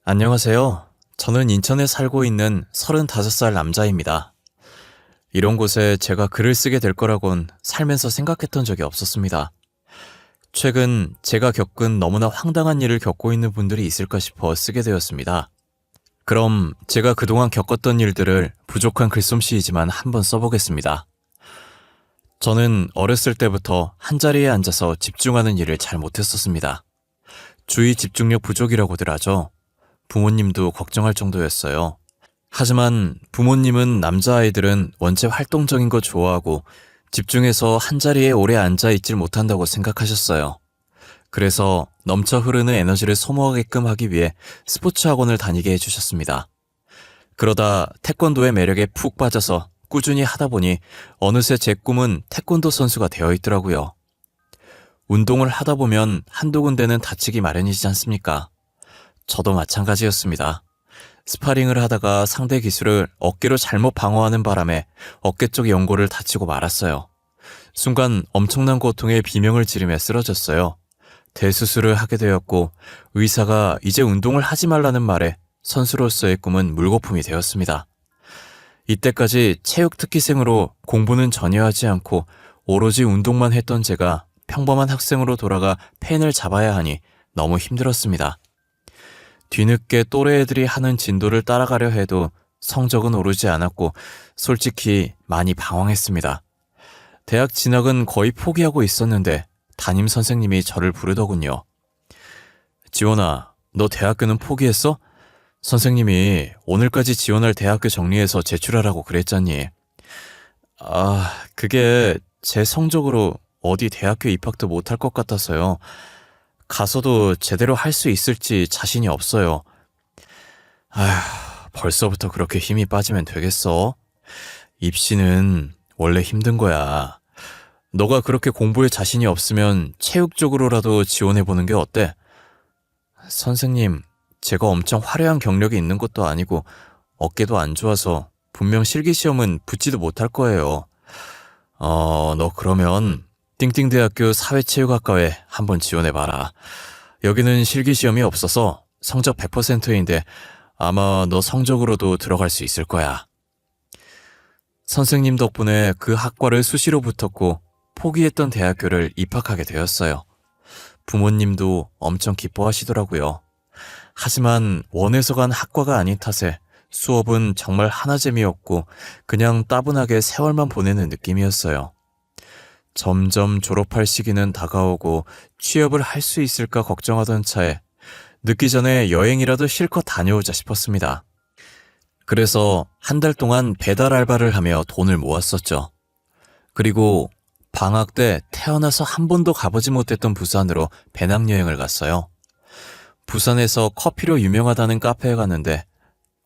안녕하세요. 저는 인천에 살고 있는 35살 남자입니다. 이런 곳에 제가 글을 쓰게 될 거라곤 살면서 생각했던 적이 없었습니다. 최근 제가 겪은 너무나 황당한 일을 겪고 있는 분들이 있을까 싶어 쓰게 되었습니다. 그럼 제가 그동안 겪었던 일들을 부족한 글솜씨이지만 한번 써보겠습니다. 저는 어렸을 때부터 한자리에 앉아서 집중하는 일을 잘 못했었습니다. 주의 집중력 부족이라고들 하죠. 부모님도 걱정할 정도였어요. 하지만 부모님은 남자아이들은 원체 활동적인 거 좋아하고 집중해서 한자리에 오래 앉아있질 못한다고 생각하셨어요. 그래서 넘쳐 흐르는 에너지를 소모하게끔 하기 위해 스포츠 학원을 다니게 해주셨습니다. 그러다 태권도의 매력에 푹 빠져서 꾸준히 하다 보니 어느새 제 꿈은 태권도 선수가 되어 있더라고요. 운동을 하다 보면 한두 군데는 다치기 마련이지 않습니까? 저도 마찬가지였습니다. 스파링을 하다가 상대 기술을 어깨로 잘못 방어하는 바람에 어깨 쪽 연골을 다치고 말았어요. 순간 엄청난 고통에 비명을 지르며 쓰러졌어요. 대수술을 하게 되었고 의사가 이제 운동을 하지 말라는 말에 선수로서의 꿈은 물거품이 되었습니다. 이때까지 체육 특기생으로 공부는 전혀 하지 않고 오로지 운동만 했던 제가 평범한 학생으로 돌아가 펜을 잡아야 하니 너무 힘들었습니다. 뒤늦게 또래 애들이 하는 진도를 따라가려 해도 성적은 오르지 않았고 솔직히 많이 방황했습니다. 대학 진학은 거의 포기하고 있었는데 담임 선생님이 저를 부르더군요. 지원아, 너 대학교는 포기했어? 선생님이 오늘까지 지원할 대학교 정리해서 제출하라고 그랬잖니. 그게 제 성적으로 어디 대학교 입학도 못할 것 같아서요. 가서도 제대로 할 수 있을지 자신이 없어요. 벌써부터 그렇게 힘이 빠지면 되겠어? 입시는 원래 힘든 거야. 너가 그렇게 공부에 자신이 없으면 체육 쪽으로라도 지원해보는 게 어때? 선생님, 제가 엄청 화려한 경력이 있는 것도 아니고 어깨도 안 좋아서 분명 실기시험은 붙지도 못할 거예요. 너 그러면 띵띵대학교 사회체육학과에 한번 지원해봐라. 여기는 실기시험이 없어서 성적 100%인데 아마 너 성적으로도 들어갈 수 있을 거야. 선생님 덕분에 그 학과를 수시로 붙었고 포기했던 대학교를 입학하게 되었어요. 부모님도 엄청 기뻐하시더라고요. 하지만 원해서 간 학과가 아닌 탓에 수업은 정말 하나 재미없고 그냥 따분하게 세월만 보내는 느낌이었어요. 점점 졸업할 시기는 다가오고 취업을 할 수 있을까 걱정하던 차에 늦기 전에 여행이라도 실컷 다녀오자 싶었습니다. 그래서 한 달 동안 배달 알바를 하며 돈을 모았었죠. 그리고 방학 때 태어나서 한 번도 가보지 못했던 부산으로 배낭여행을 갔어요. 부산에서 커피로 유명하다는 카페에 갔는데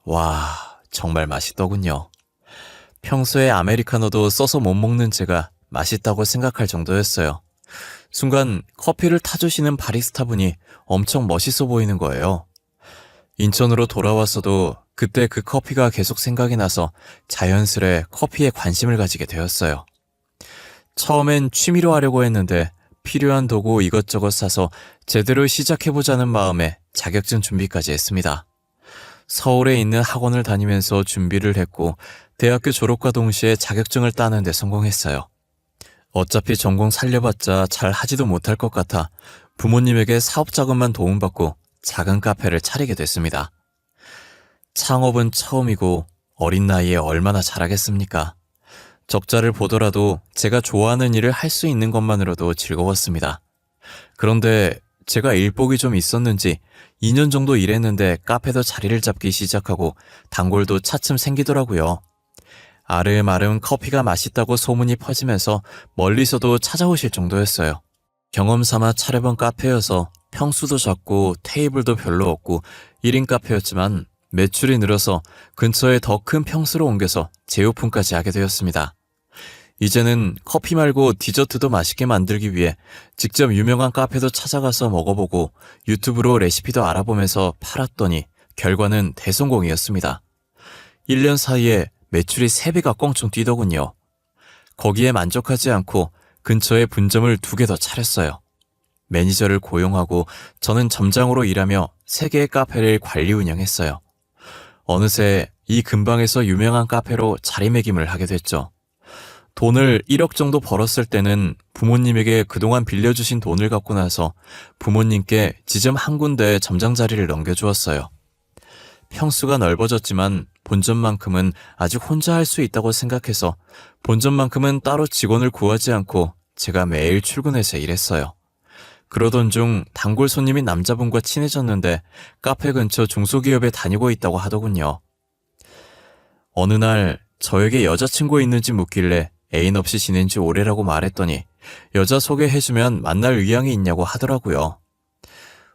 와, 정말 맛있더군요. 평소에 아메리카노도 써서 못 먹는 제가 맛있다고 생각할 정도였어요. 순간 커피를 타주시는 바리스타 분이 엄청 멋있어 보이는 거예요. 인천으로 돌아왔어도 그때 그 커피가 계속 생각이 나서 자연스레 커피에 관심을 가지게 되었어요. 처음엔 취미로 하려고 했는데 필요한 도구 이것저것 사서 제대로 시작해보자는 마음에 자격증 준비까지 했습니다. 서울에 있는 학원을 다니면서 준비를 했고 대학교 졸업과 동시에 자격증을 따는 데 성공했어요. 어차피 전공 살려봤자 잘 하지도 못할 것 같아 부모님에게 사업 자금만 도움받고 작은 카페를 차리게 됐습니다. 창업은 처음이고 어린 나이에 얼마나 잘하겠습니까? 적자를 보더라도 제가 좋아하는 일을 할 수 있는 것만으로도 즐거웠습니다. 그런데 제가 일복이 좀 있었는지 2년 정도 일했는데 카페도 자리를 잡기 시작하고 단골도 차츰 생기더라고요. 아름아름 커피가 맛있다고 소문이 퍼지면서 멀리서도 찾아오실 정도였어요. 경험 삼아 차려본 카페여서 평수도 작고 테이블도 별로 없고 1인 카페였지만 매출이 늘어서 근처에 더 큰 평수로 옮겨서 재오픈까지 하게 되었습니다. 이제는 커피 말고 디저트도 맛있게 만들기 위해 직접 유명한 카페도 찾아가서 먹어보고 유튜브로 레시피도 알아보면서 팔았더니 결과는 대성공이었습니다. 1년 사이에 매출이 3배가 껑충 뛰더군요. 거기에 만족하지 않고 근처에 분점을 2개 더 차렸어요. 매니저를 고용하고 저는 점장으로 일하며 3개의 카페를 관리 운영했어요. 어느새 이 근방에서 유명한 카페로 자리매김을 하게 됐죠. 돈을 1억 정도 벌었을 때는 부모님에게 그동안 빌려주신 돈을 갖고 나서 부모님께 지점 한 군데 점장 자리를 넘겨주었어요. 평수가 넓어졌지만 본점만큼은 아직 혼자 할 수 있다고 생각해서 본점만큼은 따로 직원을 구하지 않고 제가 매일 출근해서 일했어요. 그러던 중 단골 손님인 남자분과 친해졌는데 카페 근처 중소기업에 다니고 있다고 하더군요. 어느 날 저에게 여자친구 있는지 묻길래 애인 없이 지낸 지 오래라고 말했더니 여자 소개해주면 만날 의향이 있냐고 하더라고요.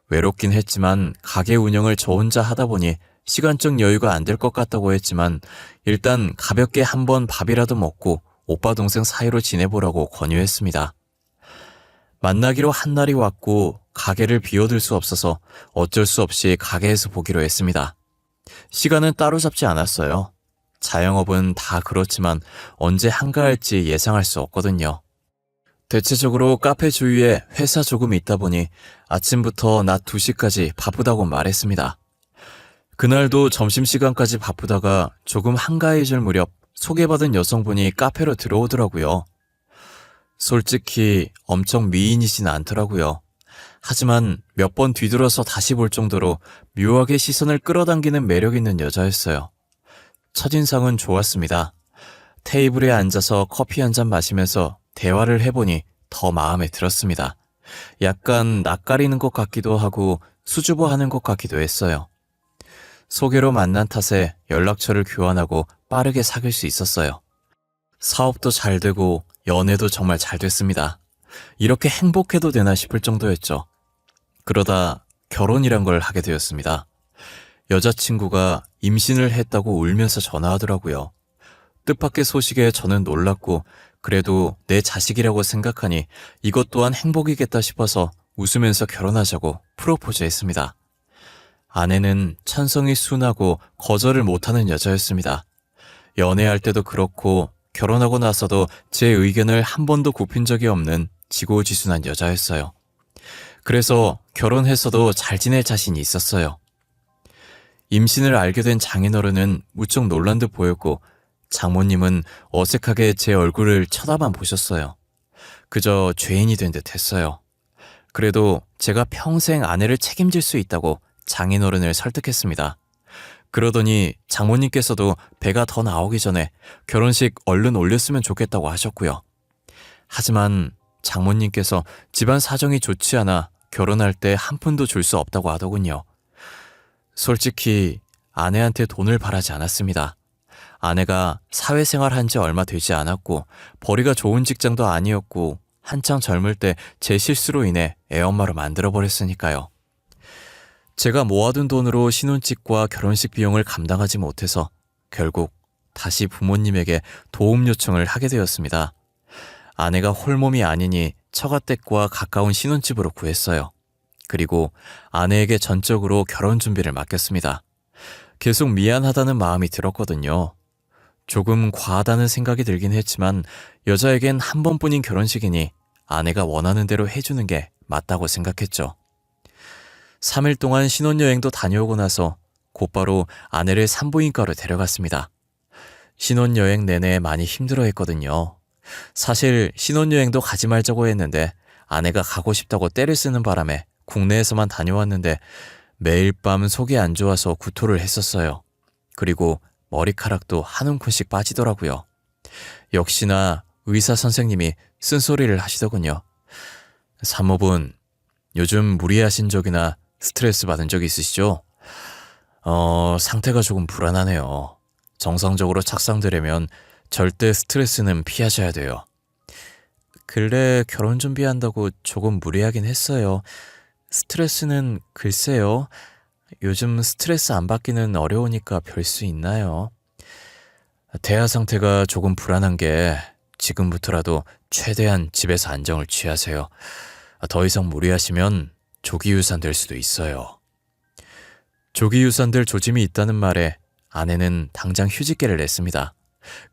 외롭긴 했지만 가게 운영을 저 혼자 하다 보니 시간적 여유가 안 될 것 같다고 했지만 일단 가볍게 한번 밥이라도 먹고 오빠 동생 사이로 지내보라고 권유했습니다. 만나기로 한 날이 왔고 가게를 비워둘 수 없어서 어쩔 수 없이 가게에서 보기로 했습니다. 시간은 따로 잡지 않았어요. 자영업은 다 그렇지만 언제 한가할지 예상할 수 없거든요. 대체적으로 카페 주위에 회사 조금 있다 보니 아침부터 낮 2시까지 바쁘다고 말했습니다. 그날도 점심시간까지 바쁘다가 조금 한가해질 무렵 소개받은 여성분이 카페로 들어오더라고요. 솔직히 엄청 미인이진 않더라고요. 하지만 몇 번 뒤돌아서 다시 볼 정도로 묘하게 시선을 끌어당기는 매력 있는 여자였어요. 첫인상은 좋았습니다. 테이블에 앉아서 커피 한 잔 마시면서 대화를 해보니 더 마음에 들었습니다. 약간 낯가리는 것 같기도 하고 수줍어하는 것 같기도 했어요. 소개로 만난 탓에 연락처를 교환하고 빠르게 사귈 수 있었어요. 사업도 잘 되고 연애도 정말 잘 됐습니다. 이렇게 행복해도 되나 싶을 정도였죠. 그러다 결혼이란 걸 하게 되었습니다. 여자친구가 임신을 했다고 울면서 전화하더라고요. 뜻밖의 소식에 저는 놀랐고 그래도 내 자식이라고 생각하니 이것 또한 행복이겠다 싶어서 웃으면서 결혼하자고 프로포즈했습니다. 아내는 천성이 순하고 거절을 못하는 여자였습니다. 연애할 때도 그렇고 결혼하고 나서도 제 의견을 한 번도 굽힌 적이 없는 지고지순한 여자였어요. 그래서 결혼해서도 잘 지낼 자신이 있었어요. 임신을 알게 된 장인어른은 무척 놀란 듯 보였고 장모님은 어색하게 제 얼굴을 쳐다만 보셨어요. 그저 죄인이 된 듯 했어요. 그래도 제가 평생 아내를 책임질 수 있다고 장인어른을 설득했습니다. 그러더니 장모님께서도 배가 더 나오기 전에 결혼식 얼른 올렸으면 좋겠다고 하셨고요. 하지만 장모님께서 집안 사정이 좋지 않아 결혼할 때 한 푼도 줄 수 없다고 하더군요. 솔직히 아내한테 돈을 바라지 않았습니다. 아내가 사회생활 한 지 얼마 되지 않았고 벌이가 좋은 직장도 아니었고 한창 젊을 때 제 실수로 인해 애엄마로 만들어버렸으니까요. 제가 모아둔 돈으로 신혼집과 결혼식 비용을 감당하지 못해서 결국 다시 부모님에게 도움 요청을 하게 되었습니다. 아내가 홀몸이 아니니 처가댁과 가까운 신혼집으로 구했어요. 그리고 아내에게 전적으로 결혼 준비를 맡겼습니다. 계속 미안하다는 마음이 들었거든요. 조금 과하다는 생각이 들긴 했지만 여자에겐 한 번뿐인 결혼식이니 아내가 원하는 대로 해주는 게 맞다고 생각했죠. 3일 동안 신혼여행도 다녀오고 나서 곧바로 아내를 산부인과로 데려갔습니다. 신혼여행 내내 많이 힘들어했거든요. 사실 신혼여행도 가지 말자고 했는데 아내가 가고 싶다고 떼를 쓰는 바람에 국내에서만 다녀왔는데 매일 밤 속이 안 좋아서 구토를 했었어요. 그리고 머리카락도 한 움큼씩 빠지더라고요. 역시나 의사 선생님이 쓴소리를 하시더군요. 사모분, 요즘 무리하신 적이나 스트레스 받은 적 있으시죠? 상태가 조금 불안하네요. 정상적으로 착상되려면 절대 스트레스는 피하셔야 돼요. 근래 결혼 준비한다고 조금 무리하긴 했어요. 스트레스는 글쎄요. 요즘 스트레스 안 받기는 어려우니까 별 수 있나요? 대하 상태가 조금 불안한 게 지금부터라도 최대한 집에서 안정을 취하세요. 더 이상 무리하시면 조기 유산될 수도 있어요. 조기 유산될 조짐이 있다는 말에 아내는 당장 휴직계를 냈습니다.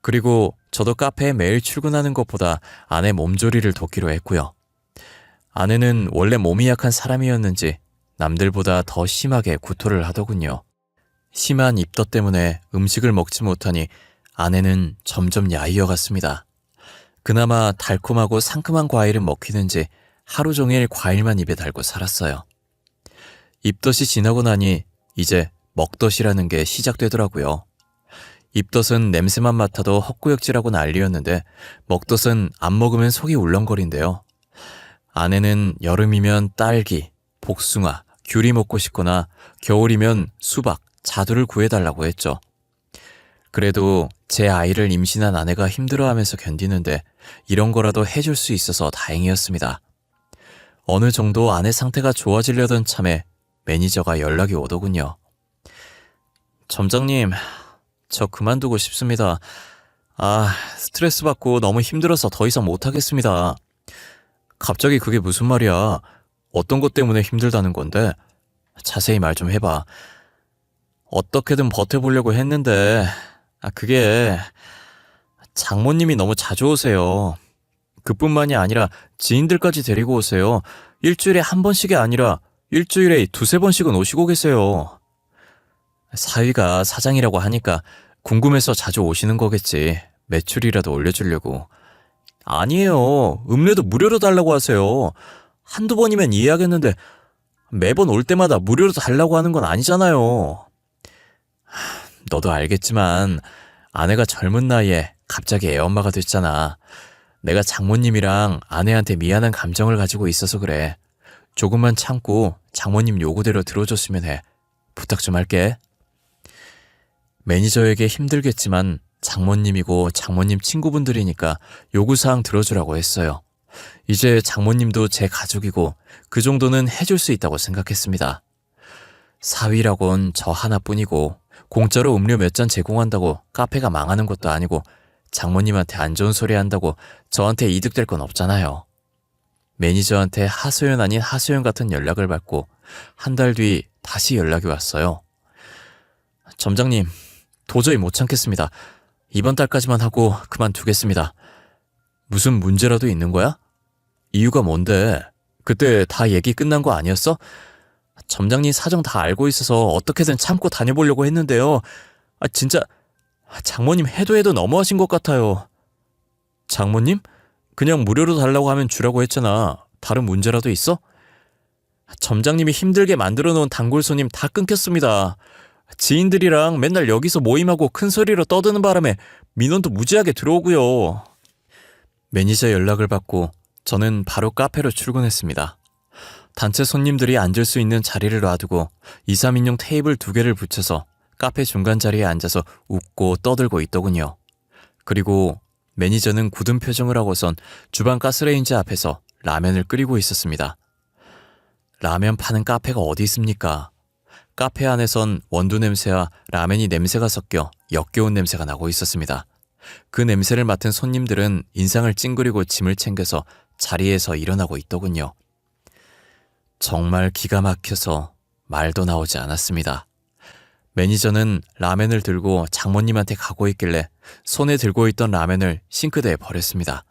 그리고 저도 카페에 매일 출근하는 것보다 아내 몸조리를 돕기로 했고요. 아내는 원래 몸이 약한 사람이었는지 남들보다 더 심하게 구토를 하더군요. 심한 입덧 때문에 음식을 먹지 못하니 아내는 점점 야위어 갔습니다. 그나마 달콤하고 상큼한 과일은 먹히는지 하루 종일 과일만 입에 달고 살았어요. 입덧이 지나고 나니 이제 먹덧이라는 게 시작되더라고요. 입덧은 냄새만 맡아도 헛구역질하고 난리였는데 먹덧은 안 먹으면 속이 울렁거린대요. 아내는 여름이면 딸기, 복숭아, 귤이 먹고 싶거나 겨울이면 수박, 자두를 구해달라고 했죠. 그래도 제 아이를 임신한 아내가 힘들어하면서 견디는데 이런 거라도 해줄 수 있어서 다행이었습니다. 어느 정도 아내 상태가 좋아지려던 참에 매니저가 연락이 오더군요. 점장님, 저 그만두고 싶습니다. 스트레스 받고 너무 힘들어서 더 이상 못하겠습니다. 갑자기 그게 무슨 말이야? 어떤 것 때문에 힘들다는 건데? 자세히 말 좀 해봐. 어떻게든 버텨보려고 했는데 그게 장모님이 너무 자주 오세요. 그뿐만이 아니라 지인들까지 데리고 오세요. 일주일에 한 번씩이 아니라 일주일에 두세 번씩은 오시고 계세요. 사위가 사장이라고 하니까 궁금해서 자주 오시는 거겠지. 매출이라도 올려주려고. 아니에요. 음료도 무료로 달라고 하세요. 한두 번이면 이해하겠는데 매번 올 때마다 무료로 달라고 하는 건 아니잖아요. 너도 알겠지만 아내가 젊은 나이에 갑자기 애엄마가 됐잖아. 내가 장모님이랑 아내한테 미안한 감정을 가지고 있어서 그래. 조금만 참고 장모님 요구대로 들어줬으면 해. 부탁 좀 할게. 매니저에게 힘들겠지만 장모님이고 장모님 친구분들이니까 요구사항 들어주라고 했어요. 이제 장모님도 제 가족이고 그 정도는 해줄 수 있다고 생각했습니다. 사위라곤 저 하나뿐이고 공짜로 음료 몇 잔 제공한다고 카페가 망하는 것도 아니고 장모님한테 안 좋은 소리 한다고 저한테 이득될 건 없잖아요. 매니저한테 하소연 아닌 하소연 같은 연락을 받고 한 달 뒤 다시 연락이 왔어요. 점장님, 도저히 못 참겠습니다. 이번 달까지만 하고 그만두겠습니다. 무슨 문제라도 있는 거야? 이유가 뭔데? 그때 다 얘기 끝난 거 아니었어? 점장님 사정 다 알고 있어서 어떻게든 참고 다녀보려고 했는데요. 진짜 장모님 해도 너무하신 것 같아요. 장모님? 그냥 무료로 달라고 하면 주라고 했잖아. 다른 문제라도 있어? 점장님이 힘들게 만들어 놓은 단골 손님 다 끊겼습니다. 지인들이랑 맨날 여기서 모임하고 큰 소리로 떠드는 바람에 민원도 무지하게 들어오고요. 매니저 연락을 받고 저는 바로 카페로 출근했습니다. 단체 손님들이 앉을 수 있는 자리를 놔두고 2, 3인용 테이블 2개를 붙여서 카페 중간 자리에 앉아서 웃고 떠들고 있더군요. 그리고 매니저는 굳은 표정을 하고선 주방 가스레인지 앞에서 라면을 끓이고 있었습니다. 라면 파는 카페가 어디 있습니까? 카페 안에선 원두 냄새와 라면이 냄새가 섞여 역겨운 냄새가 나고 있었습니다. 그 냄새를 맡은 손님들은 인상을 찡그리고 짐을 챙겨서 자리에서 일어나고 있더군요. 정말 기가 막혀서 말도 나오지 않았습니다. 매니저는 라면을 들고 장모님한테 가고 있길래 손에 들고 있던 라면을 싱크대에 버렸습니다.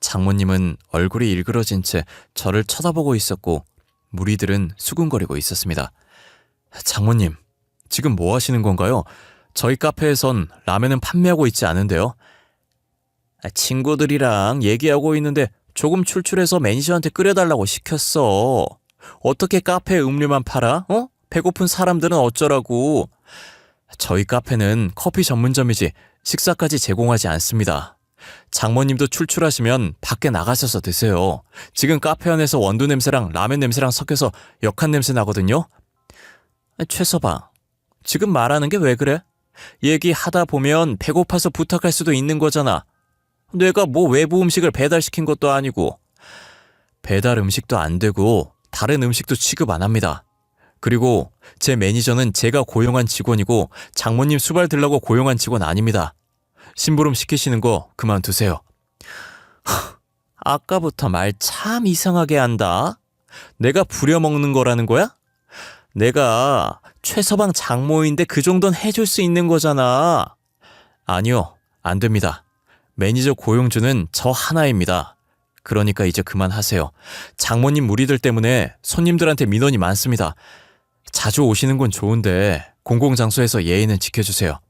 장모님은 얼굴이 일그러진 채 저를 쳐다보고 있었고 무리들은 수군거리고 있었습니다. 장모님, 지금 뭐 하시는 건가요? 저희 카페에선 라면은 판매하고 있지 않은데요. 친구들이랑 얘기하고 있는데 조금 출출해서 매니저한테 끓여달라고 시켰어. 어떻게 카페에 음료만 팔아? 배고픈 사람들은 어쩌라고. 저희 카페는 커피 전문점이지 식사까지 제공하지 않습니다. 장모님도 출출하시면 밖에 나가셔서 드세요. 지금 카페 안에서 원두 냄새랑 라면 냄새랑 섞여서 역한 냄새 나거든요. 최서방, 지금 말하는 게 왜 그래? 얘기하다 보면 배고파서 부탁할 수도 있는 거잖아. 내가 뭐 외부 음식을 배달시킨 것도 아니고. 배달 음식도 안 되고 다른 음식도 취급 안 합니다. 그리고 제 매니저는 제가 고용한 직원이고 장모님 수발 들라고 고용한 직원 아닙니다. 심부름 시키시는 거 그만두세요. 아까부터 말 참 이상하게 한다. 내가 부려먹는 거라는 거야? 내가 최서방 장모인데 그 정도는 해줄 수 있는 거잖아. 아니요, 안 됩니다. 매니저 고용주는 저 하나입니다. 그러니까 이제 그만하세요. 장모님 무리들 때문에 손님들한테 민원이 많습니다. 자주 오시는 건 좋은데 공공장소에서 예의는 지켜주세요.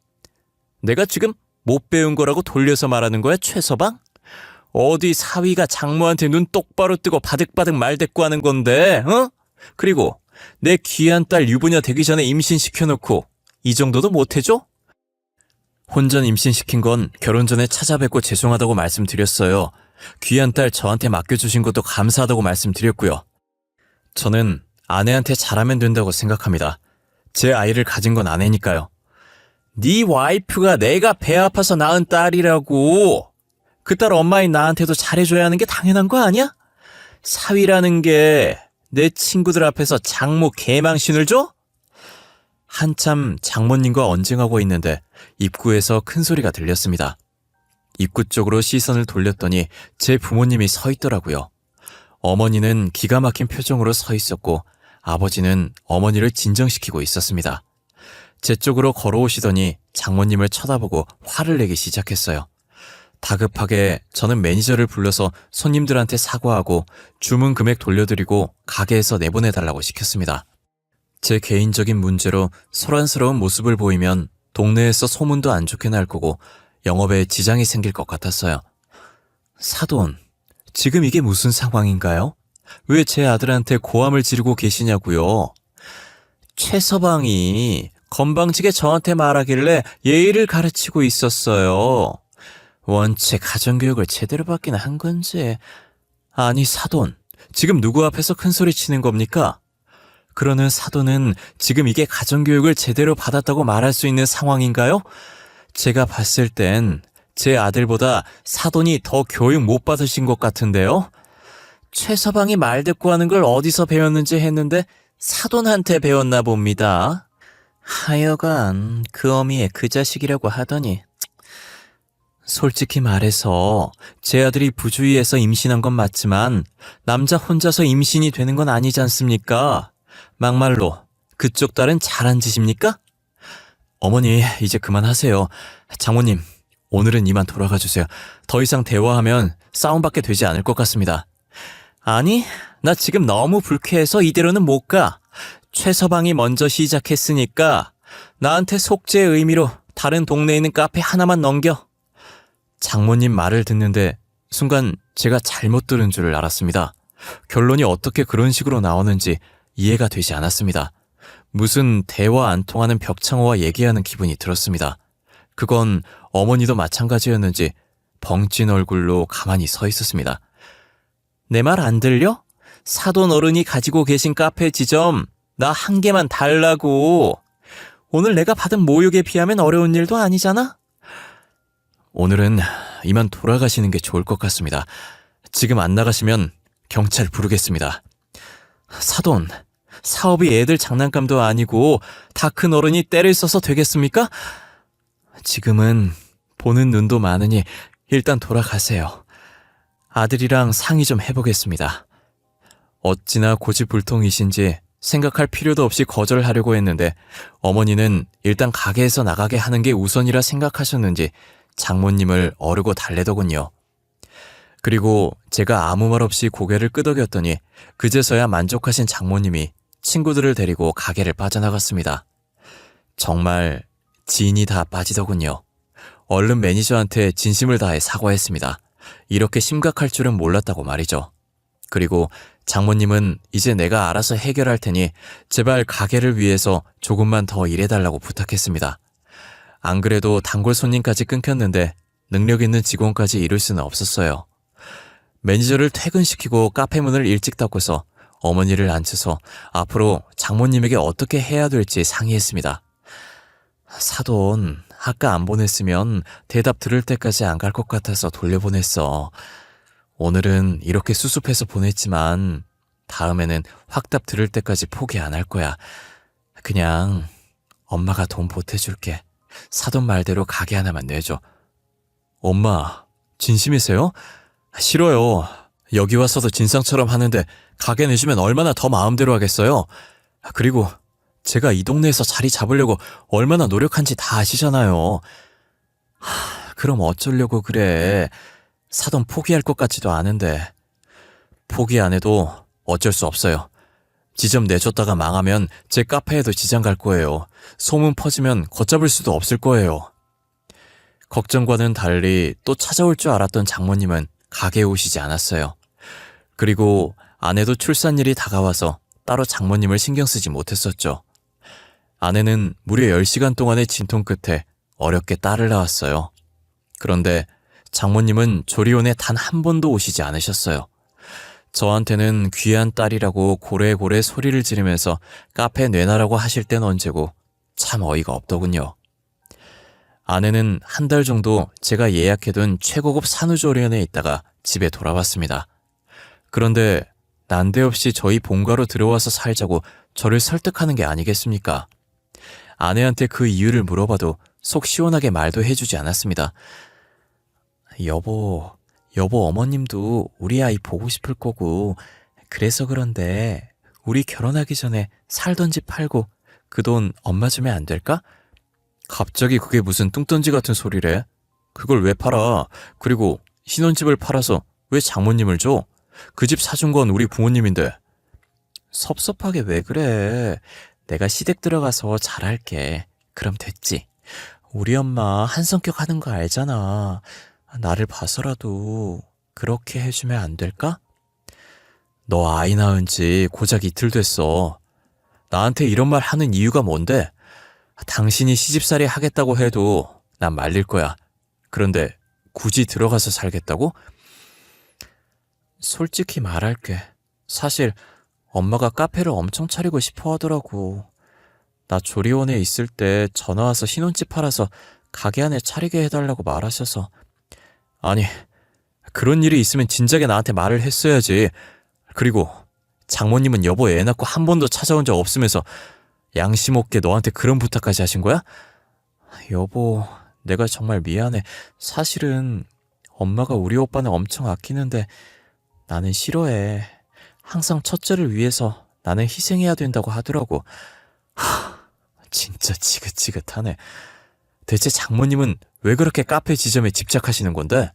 내가 지금 못 배운 거라고 돌려서 말하는 거야, 최서방? 어디 사위가 장모한테 눈 똑바로 뜨고 바득바득 말대꾸하는 건데, 어? 그리고 내 귀한 딸 유부녀 되기 전에 임신시켜놓고 이 정도도 못해줘? 혼전 임신시킨 건 결혼 전에 찾아뵙고 죄송하다고 말씀드렸어요. 귀한 딸 저한테 맡겨주신 것도 감사하다고 말씀드렸고요. 저는 아내한테 잘하면 된다고 생각합니다. 제 아이를 가진 건 아내니까요. 네 와이프가 내가 배 아파서 낳은 딸이라고. 그 딸 엄마인 나한테도 잘해줘야 하는 게 당연한 거 아니야? 사위라는 게 내 친구들 앞에서 장모 개망신을 줘? 한참 장모님과 언쟁하고 있는데 입구에서 큰 소리가 들렸습니다. 입구 쪽으로 시선을 돌렸더니 제 부모님이 서 있더라고요. 어머니는 기가 막힌 표정으로 서 있었고 아버지는 어머니를 진정시키고 있었습니다. 제 쪽으로 걸어오시더니 장모님을 쳐다보고 화를 내기 시작했어요. 다급하게 저는 매니저를 불러서 손님들한테 사과하고 주문 금액 돌려드리고 가게에서 내보내달라고 시켰습니다. 제 개인적인 문제로 소란스러운 모습을 보이면 동네에서 소문도 안 좋게 날 거고 영업에 지장이 생길 것 같았어요. 사돈, 지금 이게 무슨 상황인가요? 왜 제 아들한테 고함을 지르고 계시냐고요? 최서방이 건방지게 저한테 말하길래 예의를 가르치고 있었어요. 원체 가정교육을 제대로 받긴 한 건지. 아니 사돈, 지금 누구 앞에서 큰 소리 치는 겁니까? 그러는 사돈은 지금 이게 가정교육을 제대로 받았다고 말할 수 있는 상황인가요? 제가 봤을 땐 제 아들보다 사돈이 더 교육 못 받으신 것 같은데요? 최서방이 말대꾸하는 걸 어디서 배웠는지 했는데 사돈한테 배웠나 봅니다. 하여간 그 어미의 그 자식이라고 하더니 솔직히 말해서 제 아들이 부주의해서 임신한 건 맞지만 남자 혼자서 임신이 되는 건 아니지 않습니까? 막말로 그쪽 딸은 잘한 짓입니까? 어머니 이제 그만하세요. 장모님 오늘은 이만 돌아가 주세요. 더 이상 대화하면 싸움밖에 되지 않을 것 같습니다. 아니 나 지금 너무 불쾌해서 이대로는 못 가. 최서방이 먼저 시작했으니까 나한테 속죄의 의미로 다른 동네에 있는 카페 하나만 넘겨. 장모님 말을 듣는데 순간 제가 잘못 들은 줄 알았습니다. 결론이 어떻게 그런 식으로 나오는지 이해가 되지 않았습니다. 무슨 대화 안 통하는 벽창호와 얘기하는 기분이 들었습니다. 그건 어머니도 마찬가지였는지 벙찐 얼굴로 가만히 서 있었습니다. 내 말 안 들려? 사돈 어른이 가지고 계신 카페 지점 나 한 개만 달라고. 오늘 내가 받은 모욕에 비하면 어려운 일도 아니잖아? 오늘은 이만 돌아가시는 게 좋을 것 같습니다. 지금 안 나가시면 경찰 부르겠습니다. 사돈, 사업이 애들 장난감도 아니고 다 큰 어른이 때를 써서 되겠습니까? 지금은 보는 눈도 많으니 일단 돌아가세요. 아들이랑 상의 좀 해보겠습니다. 어찌나 고집불통이신지 생각할 필요도 없이 거절하려고 했는데 어머니는 일단 가게에서 나가게 하는 게 우선이라 생각하셨는지 장모님을 어르고 달래더군요. 그리고 제가 아무 말 없이 고개를 끄덕였더니 그제서야 만족하신 장모님이 친구들을 데리고 가게를 빠져나갔습니다. 정말 진이 다 빠지더군요. 얼른 매니저한테 진심을 다해 사과했습니다. 이렇게 심각할 줄은 몰랐다고 말이죠. 그리고 장모님은 이제 내가 알아서 해결할 테니 제발 가게를 위해서 조금만 더 일해달라고 부탁했습니다. 안 그래도 단골 손님까지 끊겼는데 능력 있는 직원까지 이룰 수는 없었어요. 매니저를 퇴근시키고 카페 문을 일찍 닫고서 어머니를 앉혀서 앞으로 장모님에게 어떻게 해야 될지 상의했습니다. 사돈, 아까 안 보냈으면 대답 들을 때까지 안 갈 것 같아서 돌려보냈어. 오늘은 이렇게 수습해서 보냈지만 다음에는 확답 들을 때까지 포기 안 할 거야. 그냥 엄마가 돈 보태줄게. 사돈 말대로 가게 하나만 내줘. 엄마, 진심이세요? 싫어요. 여기 와서도 진상처럼 하는데 가게 내주면 얼마나 더 마음대로 하겠어요. 그리고 제가 이 동네에서 자리 잡으려고 얼마나 노력한지 다 아시잖아요. 그럼 어쩌려고 그래. 사돈 포기할 것 같지도 않은데 포기 안 해도 어쩔 수 없어요. 지점 내줬다가 망하면 제 카페에도 지장 갈 거예요. 소문 퍼지면 걷잡을 수도 없을 거예요. 걱정과는 달리 또 찾아올 줄 알았던 장모님은 가게에 오시지 않았어요. 그리고 아내도 출산일이 다가와서 따로 장모님을 신경 쓰지 못했었죠. 아내는 무려 10시간 동안의 진통 끝에 어렵게 딸을 낳았어요. 그런데 장모님은 조리원에 단 한 번도 오시지 않으셨어요. 저한테는 귀한 딸이라고 고래고래 소리를 지르면서 카페 내놔라고 하실 땐 언제고 참 어이가 없더군요. 아내는 한 달 정도 제가 예약해둔 최고급 산후조리원에 있다가 집에 돌아왔습니다. 그런데 난데없이 저희 본가로 들어와서 살자고 저를 설득하는 게 아니겠습니까? 아내한테 그 이유를 물어봐도 속 시원하게 말도 해주지 않았습니다. 여보 어머님도 우리 아이 보고 싶을 거고 그래서 그런데 우리 결혼하기 전에 살던 집 팔고 그 돈 엄마 주면 안 될까? 갑자기 그게 무슨 뚱딴지 같은 소리래? 그걸 왜 팔아? 그리고 신혼집을 팔아서 왜 장모님을 줘? 그 집 사준 건 우리 부모님인데. 섭섭하게 왜 그래? 내가 시댁 들어가서 잘할게. 그럼 됐지. 우리 엄마 한성격 하는 거 알잖아. 나를 봐서라도 그렇게 해주면 안 될까? 너 아이 낳은 지 고작 이틀 됐어. 나한테 이런 말 하는 이유가 뭔데? 당신이 시집살이 하겠다고 해도 난 말릴 거야. 그런데 굳이 들어가서 살겠다고? 솔직히 말할게. 사실 엄마가 카페를 엄청 차리고 싶어 하더라고. 나 조리원에 있을 때 전화 와서 신혼집 팔아서 가게 안에 차리게 해달라고 말하셔서. 아니, 그런 일이 있으면 진작에 나한테 말을 했어야지. 그리고 장모님은 여보 애 낳고 한 번도 찾아온 적 없으면서 양심 없게 너한테 그런 부탁까지 하신 거야? 여보, 내가 정말 미안해. 사실은 엄마가 우리 오빠는 엄청 아끼는데 나는 싫어해. 항상 첫째를 위해서 나는 희생해야 된다고 하더라고. 진짜 지긋지긋하네. 대체 장모님은 왜 그렇게 카페 지점에 집착하시는 건데?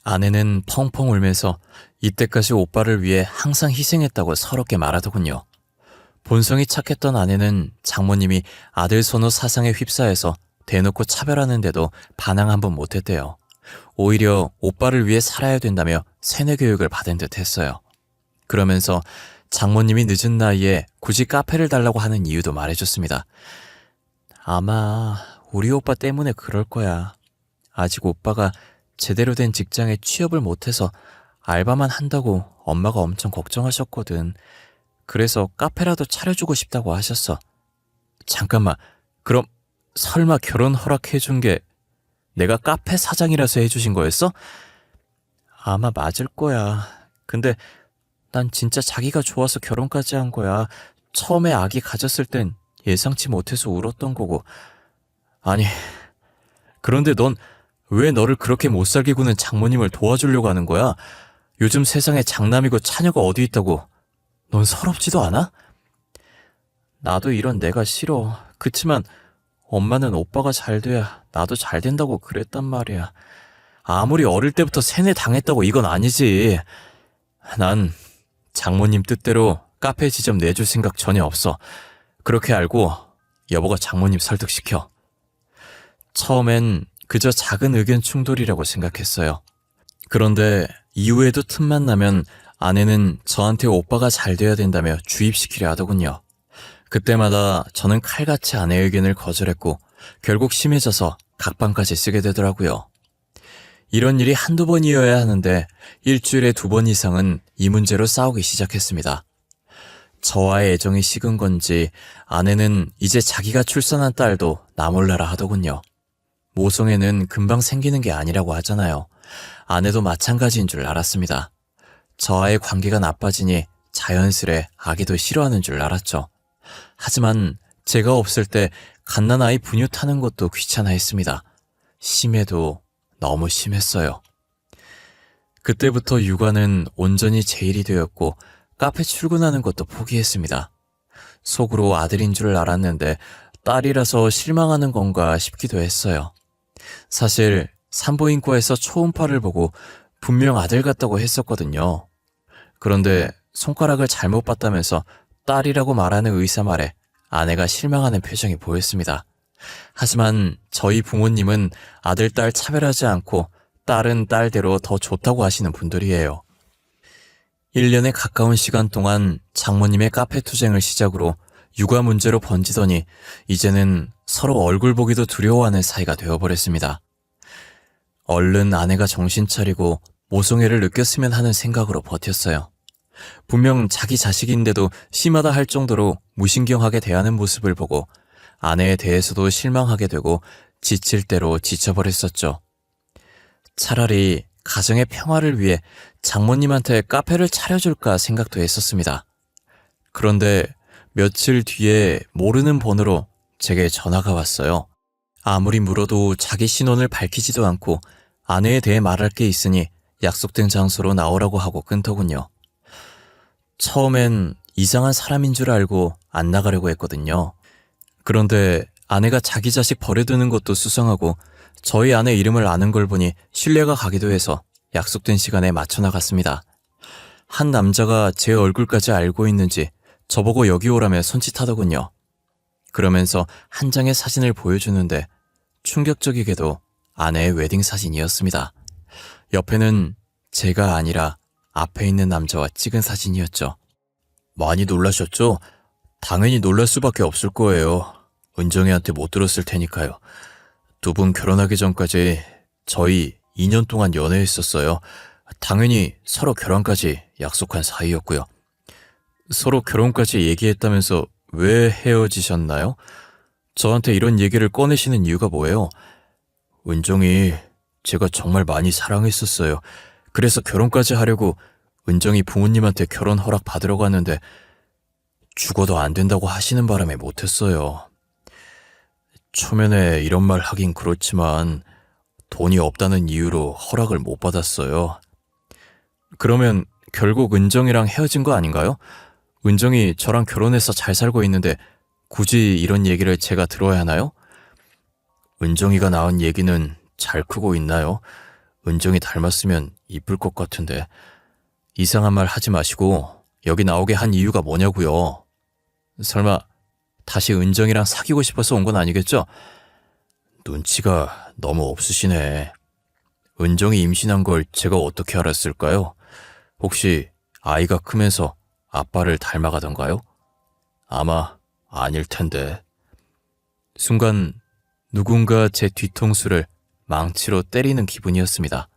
아내는 펑펑 울면서 이때까지 오빠를 위해 항상 희생했다고 서럽게 말하더군요. 본성이 착했던 아내는 장모님이 아들 선호 사상에 휩싸여서 대놓고 차별하는데도 반항 한 번 못했대요. 오히려 오빠를 위해 살아야 된다며 세뇌 교육을 받은 듯 했어요. 그러면서 장모님이 늦은 나이에 굳이 카페를 달라고 하는 이유도 말해줬습니다. 아마 우리 오빠 때문에 그럴 거야. 아직 오빠가 제대로 된 직장에 취업을 못해서 알바만 한다고 엄마가 엄청 걱정하셨거든. 그래서 카페라도 차려주고 싶다고 하셨어. 잠깐만, 그럼 설마 결혼 허락해준 게 내가 카페 사장이라서 해주신 거였어? 아마 맞을 거야. 근데 난 진짜 자기가 좋아서 결혼까지 한 거야. 처음에 아기 가졌을 땐 예상치 못해서 울었던 거고. 아니, 그런데 넌 왜 너를 그렇게 못살게 구는 장모님을 도와주려고 하는 거야? 요즘 세상에 장남이고 차녀가 어디 있다고. 넌 서럽지도 않아? 나도 이런 내가 싫어. 그치만 엄마는 오빠가 잘 돼야 나도 잘 된다고 그랬단 말이야. 아무리 어릴 때부터 세뇌 당했다고 이건 아니지. 난 장모님 뜻대로 카페 지점 내줄 생각 전혀 없어. 그렇게 알고 여보가 장모님 설득시켜. 처음엔 그저 작은 의견 충돌이라고 생각했어요. 그런데 이후에도 틈만 나면 아내는 저한테 오빠가 잘 돼야 된다며 주입시키려 하더군요. 그때마다 저는 칼같이 아내의 의견을 거절했고 결국 심해져서 각방까지 쓰게 되더라고요. 이런 일이 한두 번이어야 하는데 일주일에 2번 이상은 이 문제로 싸우기 시작했습니다. 저와의 애정이 식은 건지 아내는 이제 자기가 출산한 딸도 나 몰라라 하더군요. 모성애는 금방 생기는 게 아니라고 하잖아요. 아내도 마찬가지인 줄 알았습니다. 저와의 관계가 나빠지니 자연스레 아기도 싫어하는 줄 알았죠. 하지만 제가 없을 때 갓난아이 분유 타는 것도 귀찮아했습니다. 심해도 너무 심했어요. 그때부터 육아는 온전히 제 일이 되었고 카페 출근하는 것도 포기했습니다. 속으로 아들인 줄 알았는데 딸이라서 실망하는 건가 싶기도 했어요. 사실 산부인과에서 초음파를 보고 분명 아들 같다고 했었거든요. 그런데 손가락을 잘못 봤다면서 딸이라고 말하는 의사 말에 아내가 실망하는 표정이 보였습니다. 하지만 저희 부모님은 아들, 딸 차별하지 않고 딸은 딸대로 더 좋다고 하시는 분들이에요. 1년에 가까운 시간 동안 장모님의 카페 투쟁을 시작으로 육아 문제로 번지더니 이제는 서로 얼굴 보기도 두려워하는 사이가 되어버렸습니다. 얼른 아내가 정신 차리고 모성애를 느꼈으면 하는 생각으로 버텼어요. 분명 자기 자식인데도 심하다 할 정도로 무신경하게 대하는 모습을 보고 아내에 대해서도 실망하게 되고 지칠 대로 지쳐버렸었죠. 차라리 가정의 평화를 위해 장모님한테 카페를 차려줄까 생각도 했었습니다. 그런데 며칠 뒤에 모르는 번호로 제게 전화가 왔어요. 아무리 물어도 자기 신원을 밝히지도 않고 아내에 대해 말할 게 있으니 약속된 장소로 나오라고 하고 끊더군요. 처음엔 이상한 사람인 줄 알고 안 나가려고 했거든요. 그런데 아내가 자기 자식 버려두는 것도 수상하고 저희 아내 이름을 아는 걸 보니 신뢰가 가기도 해서 약속된 시간에 맞춰 나갔습니다. 한 남자가 제 얼굴까지 알고 있는지 저보고 여기 오라며 손짓하더군요. 그러면서 한 장의 사진을 보여주는데 충격적이게도 아내의 웨딩 사진이었습니다. 옆에는 제가 아니라 앞에 있는 남자와 찍은 사진이었죠. 많이 놀라셨죠? 당연히 놀랄 수밖에 없을 거예요. 은정이한테 못 들었을 테니까요. 두 분 결혼하기 전까지 저희 2년 동안 연애했었어요. 당연히 서로 결혼까지 약속한 사이였고요. 서로 결혼까지 얘기했다면서 왜 헤어지셨나요? 저한테 이런 얘기를 꺼내시는 이유가 뭐예요? 은정이 제가 정말 많이 사랑했었어요. 그래서 결혼까지 하려고 은정이 부모님한테 결혼 허락 받으러 갔는데 죽어도 안 된다고 하시는 바람에 못했어요. 초면에 이런 말 하긴 그렇지만 돈이 없다는 이유로 허락을 못 받았어요. 그러면 결국 은정이랑 헤어진 거 아닌가요? 은정이 저랑 결혼해서 잘 살고 있는데 굳이 이런 얘기를 제가 들어야 하나요? 은정이가 낳은 얘기는 잘 크고 있나요? 은정이 닮았으면 이쁠 것 같은데. 이상한 말 하지 마시고 여기 나오게 한 이유가 뭐냐고요. 설마 다시 은정이랑 사귀고 싶어서 온 건 아니겠죠? 눈치가 너무 없으시네. 은정이 임신한 걸 제가 어떻게 알았을까요? 혹시 아이가 크면서 아빠를 닮아가던가요? 아마 아닐 텐데. 순간 누군가 제 뒤통수를 망치로 때리는 기분이었습니다.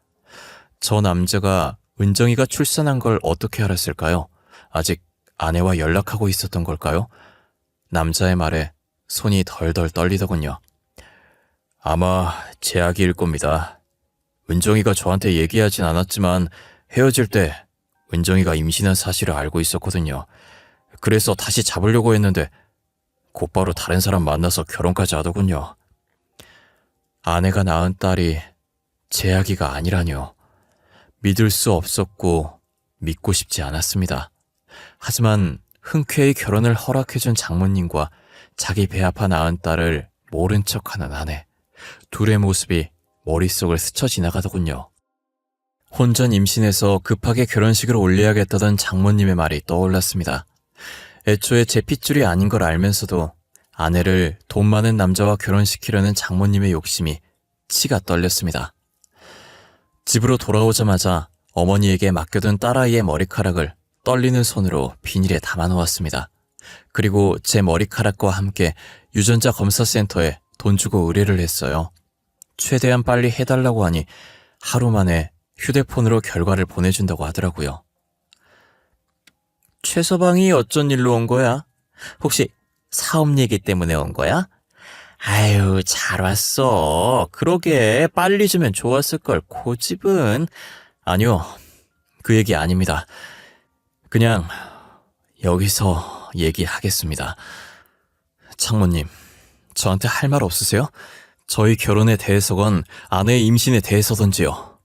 저 남자가 은정이가 출산한 걸 어떻게 알았을까요? 아직 아내와 연락하고 있었던 걸까요? 남자의 말에 손이 덜덜 떨리더군요. 아마 제 아기일 겁니다. 은정이가 저한테 얘기하진 않았지만 헤어질 때 은정이가 임신한 사실을 알고 있었거든요. 그래서 다시 잡으려고 했는데 곧바로 다른 사람 만나서 결혼까지 하더군요. 아내가 낳은 딸이 제 아기가 아니라뇨. 믿을 수 없었고 믿고 싶지 않았습니다. 하지만 흔쾌히 결혼을 허락해준 장모님과 자기 배 아파 낳은 딸을 모른 척하는 아내. 둘의 모습이 머릿속을 스쳐 지나가더군요. 혼전 임신해서 급하게 결혼식을 올려야겠다던 장모님의 말이 떠올랐습니다. 애초에 제 핏줄이 아닌 걸 알면서도 아내를 돈 많은 남자와 결혼시키려는 장모님의 욕심이 치가 떨렸습니다. 집으로 돌아오자마자 어머니에게 맡겨둔 딸아이의 머리카락을 떨리는 손으로 비닐에 담아놓았습니다. 그리고 제 머리카락과 함께 유전자 검사센터에 돈 주고 의뢰를 했어요. 최대한 빨리 해달라고 하니 하루 만에 휴대폰으로 결과를 보내준다고 하더라고요. 최 서방이 어쩐 일로 온 거야? 혹시 사업 얘기 때문에 온 거야? 아유, 잘 왔어. 그러게 빨리 주면 좋았을걸, 고집은. 아니요, 그 얘기 아닙니다. 그냥 여기서 얘기하겠습니다. 장모님, 저한테 할 말 없으세요? 저희 결혼에 대해서건 아내의 임신에 대해서던지요.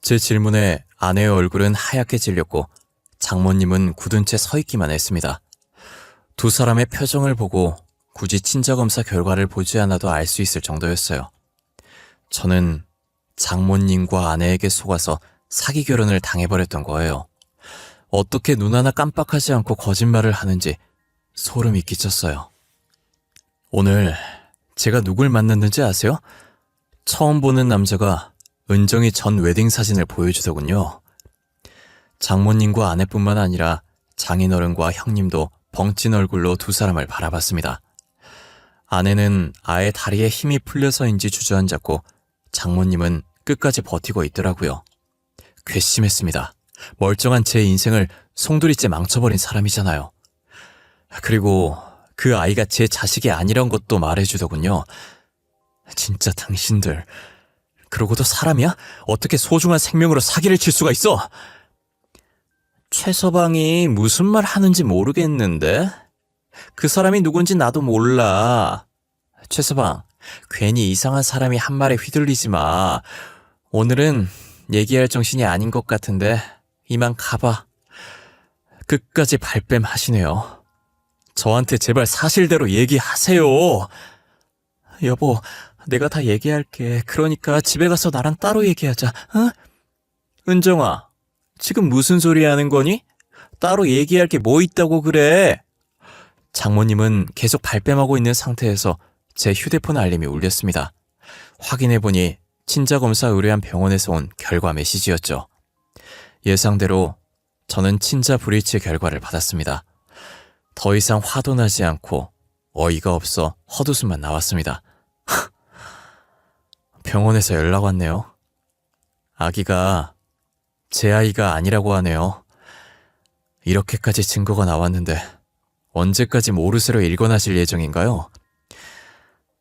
제 질문에 아내의 얼굴은 하얗게 질렸고 장모님은 굳은 채 서 있기만 했습니다. 두 사람의 표정을 보고 굳이 친자검사 결과를 보지 않아도 알 수 있을 정도였어요. 저는 장모님과 아내에게 속아서 사기 결혼을 당해버렸던 거예요. 어떻게 눈 하나 깜빡하지 않고 거짓말을 하는지 소름이 끼쳤어요. 오늘 제가 누굴 만났는지 아세요? 처음 보는 남자가 은정이 전 웨딩 사진을 보여주더군요. 장모님과 아내뿐만 아니라 장인어른과 형님도 벙찐 얼굴로 두 사람을 바라봤습니다. 아내는 아예 다리에 힘이 풀려서인지 주저앉았고 장모님은 끝까지 버티고 있더라고요. 괘씸했습니다. 멀쩡한 제 인생을 송두리째 망쳐버린 사람이잖아요. 그리고 그 아이가 제 자식이 아니란 것도 말해주더군요. 진짜 당신들, 그러고도 사람이야? 어떻게 소중한 생명으로 사기를 칠 수가 있어? 최서방이 무슨 말 하는지 모르겠는데? 그 사람이 누군지 나도 몰라. 최서방, 괜히 이상한 사람이 한 말에 휘둘리지 마. 오늘은 얘기할 정신이 아닌 것 같은데 이만 가봐. 끝까지 발뺌하시네요. 저한테 제발 사실대로 얘기하세요. 여보, 내가 다 얘기할게. 그러니까 집에 가서 나랑 따로 얘기하자. 어? 은정아, 지금 무슨 소리 하는 거니? 따로 얘기할 게 뭐 있다고 그래? 장모님은 계속 발뺌하고 있는 상태에서 제 휴대폰 알림이 울렸습니다. 확인해보니 친자검사 의뢰한 병원에서 온 결과 메시지였죠. 예상대로 저는 친자 브리치 결과를 받았습니다. 더 이상 화도 나지 않고 어이가 없어 헛웃음만 나왔습니다. 병원에서 연락 왔네요. 아기가 제 아이가 아니라고 하네요. 이렇게까지 증거가 나왔는데 언제까지 모르쇠로 일관하실 예정인가요?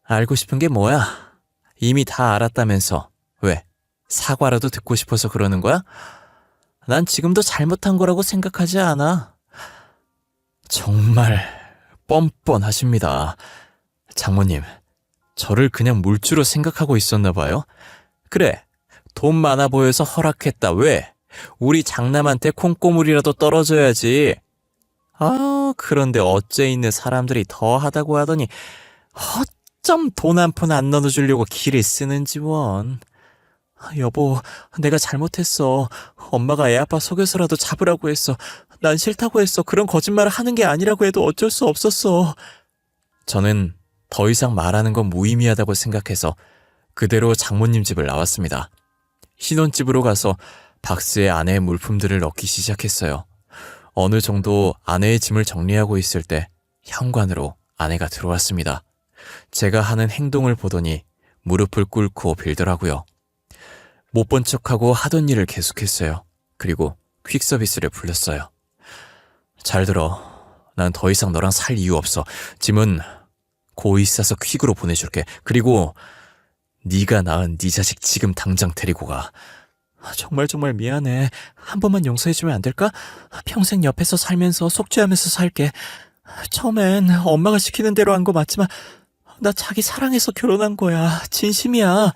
알고 싶은 게 뭐야? 이미 다 알았다면서. 왜? 사과라도 듣고 싶어서 그러는 거야? 난 지금도 잘못한 거라고 생각하지 않아. 정말 뻔뻔하십니다. 장모님, 저를 그냥 물주로 생각하고 있었나 봐요. 그래, 돈 많아 보여서 허락했다. 왜? 우리 장남한테 콩고물이라도 떨어져야지. 아, 그런데 어째 있는 사람들이 더 하다고 하더니 어쩜 돈 한 푼 안 넣어주려고 기를 쓰는지 원. 여보, 내가 잘못했어. 엄마가 애 아빠 속여서라도 잡으라고 했어. 난 싫다고 했어. 그런 거짓말을 하는 게 아니라고 해도 어쩔 수 없었어. 저는 더 이상 말하는 건 무의미하다고 생각해서 그대로 장모님 집을 나왔습니다. 신혼집으로 가서 박스에 아내의 물품들을 넣기 시작했어요. 어느 정도 아내의 짐을 정리하고 있을 때 현관으로 아내가 들어왔습니다. 제가 하는 행동을 보더니 무릎을 꿇고 빌더라고요. 못 본 척하고 하던 일을 계속했어요. 그리고 퀵서비스를 불렀어요. 잘 들어. 난 더 이상 너랑 살 이유 없어. 짐은 고이 싸서 퀵으로 보내줄게. 그리고 네가 낳은 네 자식 지금 당장 데리고 가. 정말 미안해. 한 번만 용서해주면 안 될까? 평생 옆에서 살면서 속죄하면서 살게. 처음엔 엄마가 시키는 대로 한 거 맞지만 나 자기 사랑해서 결혼한 거야. 진심이야.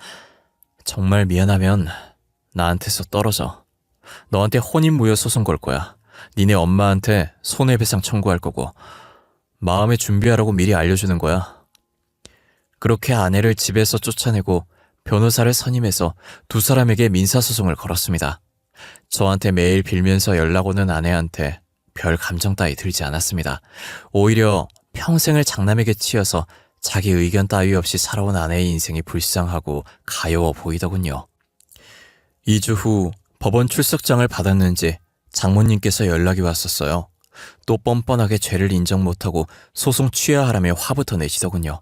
정말 미안하면 나한테서 떨어져. 너한테 혼인무효 소송 걸 거야. 니네 엄마한테 손해배상 청구할 거고 마음의 준비하라고 미리 알려주는 거야. 그렇게 아내를 집에서 쫓아내고 변호사를 선임해서 두 사람에게 민사소송을 걸었습니다. 저한테 매일 빌면서 연락 오는 아내한테 별 감정 따위 들지 않았습니다. 오히려 평생을 장남에게 치여서 자기 의견 따위 없이 살아온 아내의 인생이 불쌍하고 가여워 보이더군요. 2주 후 법원 출석장을 받았는지 장모님께서 연락이 왔었어요. 또 뻔뻔하게 죄를 인정 못하고 소송 취하하라며 화부터 내시더군요.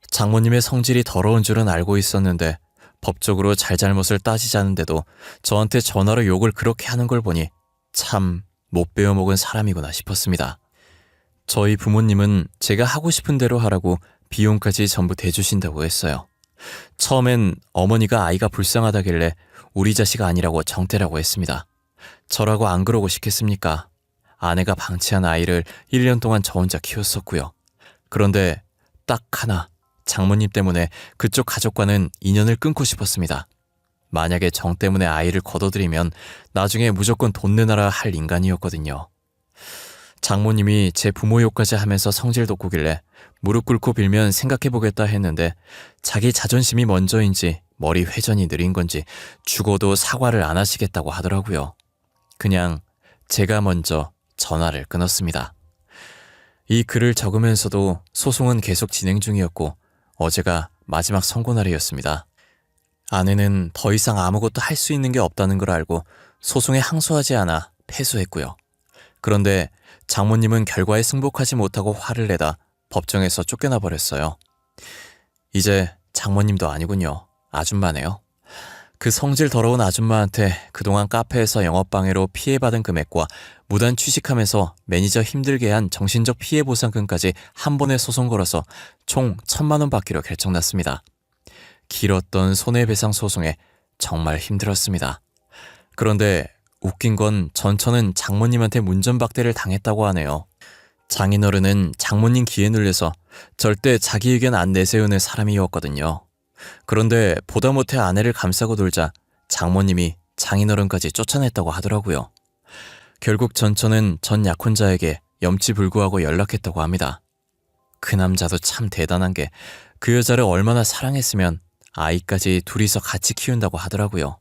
장모님의 성질이 더러운 줄은 알고 있었는데 법적으로 잘잘못을 따지자는데도 저한테 전화로 욕을 그렇게 하는 걸 보니 참 못 배워먹은 사람이구나 싶었습니다. 저희 부모님은 제가 하고 싶은 대로 하라고 비용까지 전부 대주신다고 했어요. 처음엔 어머니가 아이가 불쌍하다길래 우리 자식 아니라고 정태라고 했습니다. 저라고 안 그러고 싶겠습니까? 아내가 방치한 아이를 1년 동안 저 혼자 키웠었고요. 그런데 딱 하나, 장모님 때문에 그쪽 가족과는 인연을 끊고 싶었습니다. 만약에 정 때문에 아이를 거둬들이면 나중에 무조건 돈 내놔라 할 인간이었거든요. 장모님이 제 부모 욕까지 하면서 성질 돋구길래 무릎 꿇고 빌면 생각해보겠다 했는데 자기 자존심이 먼저인지 머리 회전이 느린 건지 죽어도 사과를 안 하시겠다고 하더라고요. 그냥 제가 먼저 전화를 끊었습니다. 이 글을 적으면서도 소송은 계속 진행 중이었고 어제가 마지막 선고 날이었습니다. 아내는 더 이상 아무것도 할 수 있는 게 없다는 걸 알고 소송에 항소하지 않아 패소했고요. 그런데 장모님은 결과에 승복하지 못하고 화를 내다 법정에서 쫓겨나 버렸어요. 이제 장모님도 아니군요. 아줌마네요. 그 성질 더러운 아줌마한테 그동안 카페에서 영업방해로 피해받은 금액과 무단 취직하면서 매니저 힘들게 한 정신적 피해 보상금까지 한 번에 소송 걸어서 총 1,000만 원 받기로 결정났습니다. 길었던 손해배상 소송에 정말 힘들었습니다. 그런데 웃긴 건 전처는 장모님한테 문전박대를 당했다고 하네요. 장인어른은 장모님 기에 눌려서 절대 자기 의견 안 내세우는 사람이었거든요. 그런데 보다 못해 아내를 감싸고 돌자 장모님이 장인어른까지 쫓아냈다고 하더라고요. 결국 전처는 전 약혼자에게 염치불구하고 연락했다고 합니다. 그 남자도 참 대단한 게 그 여자를 얼마나 사랑했으면 아이까지 둘이서 같이 키운다고 하더라고요.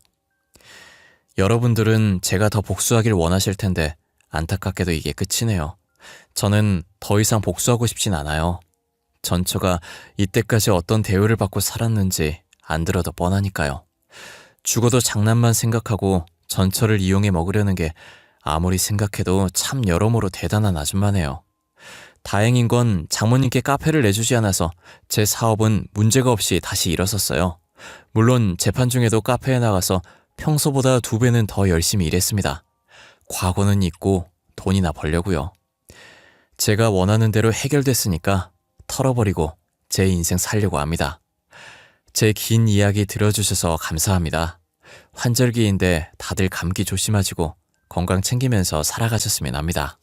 여러분들은 제가 더 복수하길 원하실 텐데 안타깝게도 이게 끝이네요. 저는 더 이상 복수하고 싶진 않아요. 전처가 이때까지 어떤 대우를 받고 살았는지 안 들어도 뻔하니까요. 죽어도 장난만 생각하고 전처를 이용해 먹으려는 게 아무리 생각해도 참 여러모로 대단한 아줌마네요. 다행인 건 장모님께 카페를 내주지 않아서 제 사업은 문제가 없이 다시 일어섰어요. 물론 재판 중에도 카페에 나가서 평소보다 2배는 더 열심히 일했습니다. 과거는 잊고 돈이나 벌려고요. 제가 원하는 대로 해결됐으니까 털어버리고 제 인생 살려고 합니다. 제 긴 이야기 들어주셔서 감사합니다. 환절기인데 다들 감기 조심하시고 건강 챙기면서 살아가셨으면 합니다.